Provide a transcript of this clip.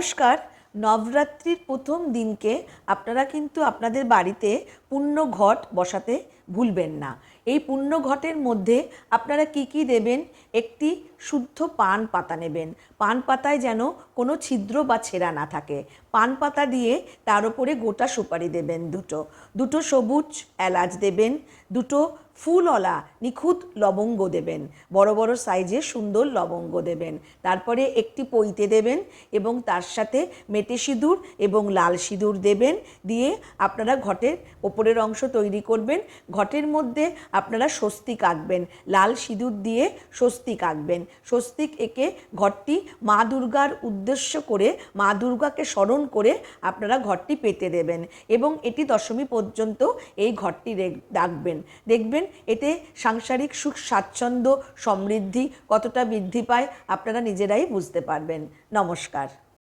নমস্কার। নবরাত্রির প্রথম দিনকে আপনারা কিন্তু আপনাদের বাড়িতে পূর্ণ ঘট বসাতে ভুলবেন না। এই পূর্ণ ঘটের মধ্যে আপনারা কি কি দেবেন? একটি শুদ্ধ পান পাতা নেবেন। পান পাতায় যেন কোনো ছিদ্র বা ছেঁড়া না থাকে। পান পাতা দিয়ে তার উপরে গোটা সুপারি দেবেন দুটো সবুজ এলাচ দেবেন, দুটো ফুলওয়ালা নিখুঁত লবঙ্গ দেবেন, বড় বড় সাইজের সুন্দর লবঙ্গ দেবেন। তারপরে একটি পৈতে দেবেন এবং তার সাথে মেটে সিঁদুর এবং লাল সিঁদুর দেবেন। দিয়ে আপনারা ঘটের ওপরের অংশ তৈরি করবেন। ঘটের মধ্যে আপনারা স্বস্তিক আঁকবেন, লাল সিঁদুর দিয়ে স্বস্তিক আঁকবেন। স্বস্তিক এঁকে ঘরটি মা দুর্গার উদ্দেশ্য করে, মা দুর্গাকে স্মরণ করে আপনারা ঘরটি পেতে দেবেন এবং এটি দশমী পর্যন্ত এই ঘরটি রাখবেন। দেখবেন এতে সাংসারিক সুখ স্বাচ্ছন্দ্য সমৃদ্ধি কতটা বৃদ্ধি পায় আপনারা নিজেরাই বুঝতে পারবেন। নমস্কার।